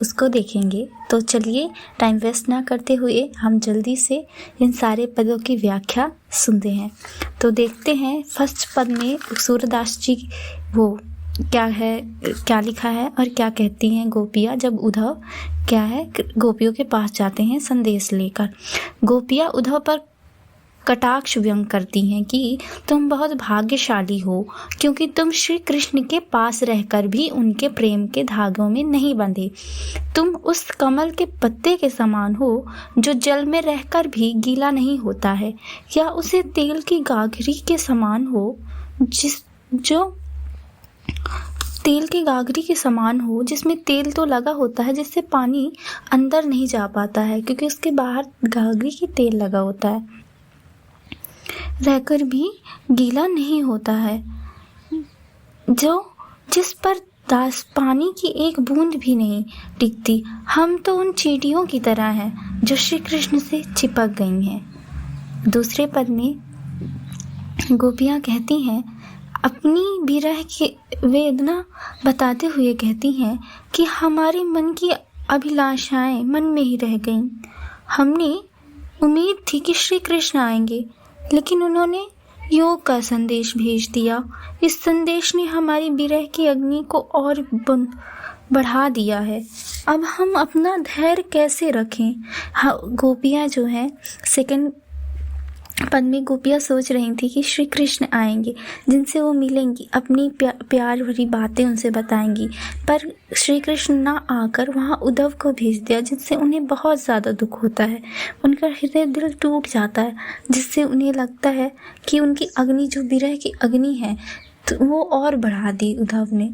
उसको देखेंगे। तो चलिए टाइम वेस्ट ना करते हुए हम जल्दी से इन सारे पदों की व्याख्या सुनते हैं। तो देखते हैं फर्स्ट पद में सूरदास जी वो क्या है, क्या लिखा है और क्या कहती हैं गोपियाँ जब उद्धव क्या है गोपियों के पास जाते हैं संदेश लेकर। गोपियाँ उद्धव पर कटाक्ष व्यंग करती हैं कि तुम बहुत भाग्यशाली हो, क्योंकि तुम श्री कृष्ण के पास रहकर भी उनके प्रेम के धागों में नहीं बंधे। तुम उस कमल के पत्ते के समान हो जो जल में रहकर भी गीला नहीं होता है, या उसे तेल की गागरी के समान हो जिसमें तेल तो लगा होता है, जिससे पानी अंदर नहीं जा पाता है क्योंकि उसके बाहर गागरी की तेल लगा होता है, रहकर भी गीला नहीं होता है, जिस पर दास पानी की एक बूंद भी नहीं टिकती। हम तो उन चींटियों की तरह हैं जो श्री कृष्ण से चिपक गई हैं। दूसरे पद में गोपियाँ कहती हैं, अपनी विरह की वेदना बताते हुए कहती हैं कि हमारे मन की अभिलाषाएं मन में ही रह गईं। हमने उम्मीद थी कि श्री कृष्ण आएंगे, लेकिन उन्होंने योग का संदेश भेज दिया। इस संदेश ने हमारी विरह की अग्नि को और बढ़ा दिया है। अब हम अपना धैर्य कैसे रखें? गोपियाँ जो हैं सेकंड पद में गोपियाँ सोच रही थी कि श्री कृष्ण आएंगे, जिनसे वो मिलेंगी, अपनी प्यार भरी बातें उनसे बताएंगी, पर श्री कृष्ण ना आकर वहाँ उद्धव को भेज दिया, जिससे उन्हें बहुत ज़्यादा दुख होता है। उनका हृदय दिल टूट जाता है, जिससे उन्हें लगता है कि उनकी अग्नि जो विरह की अग्नि है तो वो और बढ़ा दी उद्धव ने।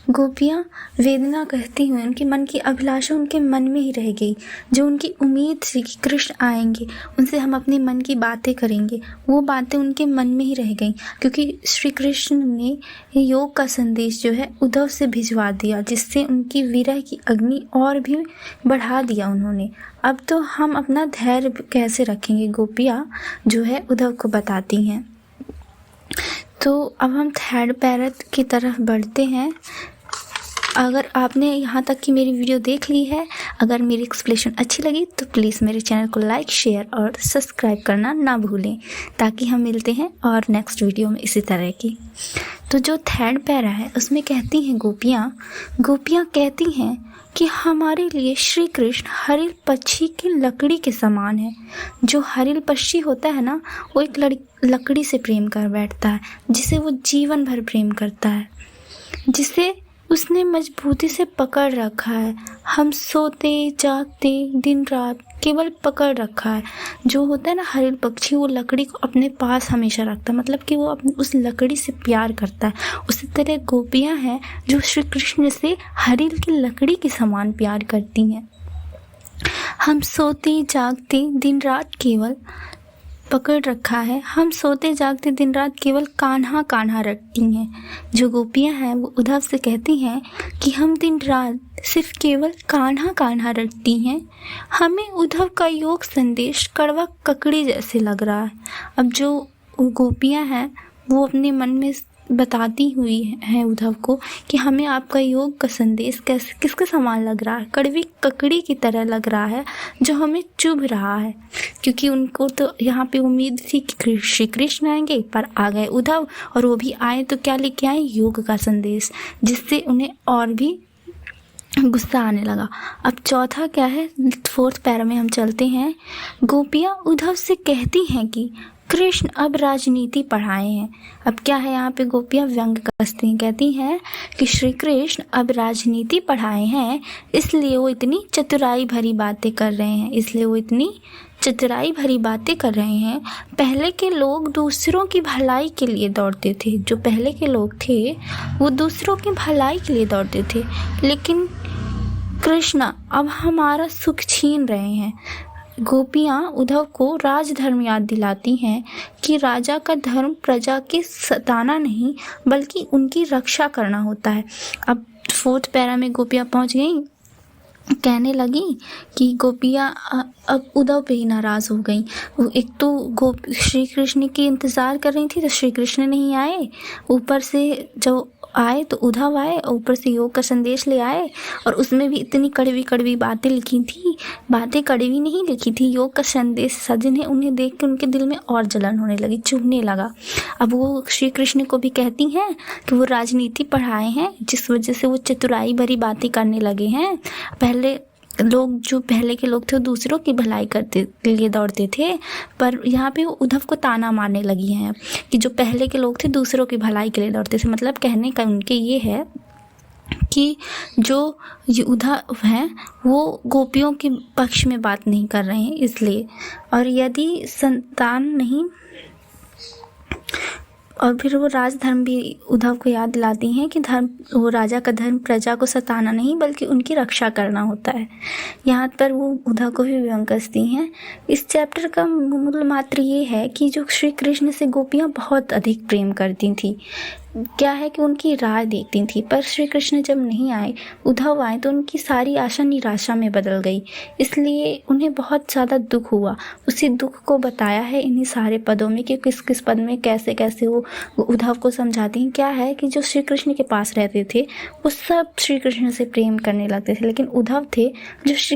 गोपियाँ वेदना कहती हुई उनके मन की अभिलाषा उनके मन में ही रह गई। जो उनकी उम्मीद थी कि कृष्ण आएंगे, उनसे हम अपने मन की बातें करेंगे, वो बातें उनके मन में ही रह गई, क्योंकि श्री कृष्ण ने योग का संदेश जो है उद्धव से भिजवा दिया, जिससे उनकी विरह की अग्नि और भी बढ़ा दिया उन्होंने। अब तो हम अपना धैर्य कैसे रखेंगे, गोपियाँ जो है उद्धव को बताती हैं। तो अब हम थर्ड पैरत की तरफ बढ़ते हैं। अगर आपने यहाँ तक की मेरी वीडियो देख ली है, अगर मेरी एक्सप्लेनेशन अच्छी लगी तो प्लीज़ मेरे चैनल को लाइक, शेयर और सब्सक्राइब करना ना भूलें, ताकि हम मिलते हैं और नेक्स्ट वीडियो में इसी तरह की। तो जो थर्ड पैरा है उसमें कहती हैं गोपियाँ कहती हैं कि हमारे लिए श्री कृष्ण हरिल पक्षी की लकड़ी के समान है। जो हरिल पक्षी होता है ना, वो एक लकड़ी से प्रेम कर बैठता है, जिसे वो जीवन भर प्रेम करता है, जिसे उसने मजबूती से पकड़ रखा है। हम सोते जागते दिन रात केवल पकड़ रखा है। जो होता है ना हरिल पक्षी, वो लकड़ी को अपने पास हमेशा रखता है, मतलब कि वो उस लकड़ी से प्यार करता है। उसी तरह गोपियाँ हैं जो श्री कृष्ण से हरिल की लकड़ी के समान प्यार करती हैं। हम सोते जागते दिन रात केवल पकड़ रखा है, हम सोते जागते दिन रात केवल कान्हा कान्हा रखती हैं। जो गोपियाँ हैं वो उद्धव से कहती हैं कि हम दिन रात सिर्फ केवल कान्हा कान्हा रखती हैं। हमें उद्धव का योग संदेश कड़वा ककड़ी जैसे लग रहा है। अब जो गोपियाँ हैं वो अपने मन में बताती हुई हैं उद्धव को कि हमें आपका योग का संदेश किसके समान लग रहा है, कड़वी ककड़ी की तरह लग रहा है, जो हमें चुभ रहा है। क्योंकि उनको तो यहाँ पे उम्मीद थी कि श्री कृष्ण आएंगे, पर आ गए उद्धव, और वो भी आए तो क्या लेके आए, योग का संदेश, जिससे उन्हें और भी गुस्सा आने लगा। अब चौथा क्या है, फोर्थ पैरा में हम चलते हैं। गोपियाँ उद्धव से कहती हैं कि कृष्ण अब राजनीति पढ़ाए हैं। अब क्या है, यहाँ पे गोपियाँ व्यंग कसती हैं, कहती हैं कि श्री कृष्ण अब राजनीति पढ़ाए हैं, इसलिए वो इतनी चतुराई भरी बातें कर रहे हैं। पहले के लोग दूसरों की भलाई के लिए दौड़ते थे, जो पहले के लोग थे वो दूसरों की भलाई के लिए दौड़ते थे, लेकिन कृष्ण अब हमारा सुख छीन रहे हैं। गोपियाँ उद्धव को राजधर्म याद दिलाती हैं कि राजा का धर्म प्रजा के सताना नहीं बल्कि उनकी रक्षा करना होता है। अब फोर्थ पैरा में गोपियाँ पहुँच गई कहने लगी कि गोपियाँ अब उद्धव पे ही नाराज़ हो गई। वो एक तो श्री कृष्ण की इंतज़ार कर रही थी तो श्री कृष्ण नहीं आए, ऊपर से जो आए तो उद्धव आए, ऊपर से योग का संदेश ले आए और उसमें भी इतनी कड़वी कड़वी बातें लिखी थी। बातें कड़वी नहीं लिखी थी, योग का संदेश था, जिन्हें उन्हें देख के उनके दिल में और जलन होने लगी, चुभने लगा। अब वो श्री कृष्ण को भी कहती हैं कि वो राजनीति पढ़ाए हैं, जिस वजह से वो चतुराई भरी बातें करने लगे हैं। पहले के लोग थे वो दूसरों की भलाई करते के लिए दौड़ते थे, पर यहाँ पे वो उद्धव को ताना मारने लगी हैं कि जो पहले के लोग थे दूसरों की भलाई के लिए दौड़ते थे। मतलब कहने का उनके ये है कि जो ये उद्धव हैं वो गोपियों के पक्ष में बात नहीं कर रहे हैं इसलिए। और यदि संतान नहीं, और फिर वो राजधर्म भी उद्धव को याद दिलाती हैं कि वो राजा का धर्म प्रजा को सताना नहीं बल्कि उनकी रक्षा करना होता है। यहाँ पर वो उद्धव को भी व्यंग कसती हैं। इस चैप्टर का मूल मात्र ये है कि जो श्री कृष्ण से गोपियाँ बहुत अधिक प्रेम करती थी, क्या है कि उनकी राह देखती थी, पर श्री कृष्ण जब नहीं आए, उद्धव आए, तो उनकी सारी आशा निराशा में बदल गई। इसलिए उन्हें बहुत ज़्यादा दुख हुआ। उसी दुख को बताया है इन्हीं सारे पदों में कि किस किस पद में कैसे कैसे वो उद्धव को समझाती हैं। क्या है कि जो श्री कृष्ण के पास रहते थे वो सब श्री कृष्ण से प्रेम करने लगते थे, लेकिन उद्धव थे जो श्री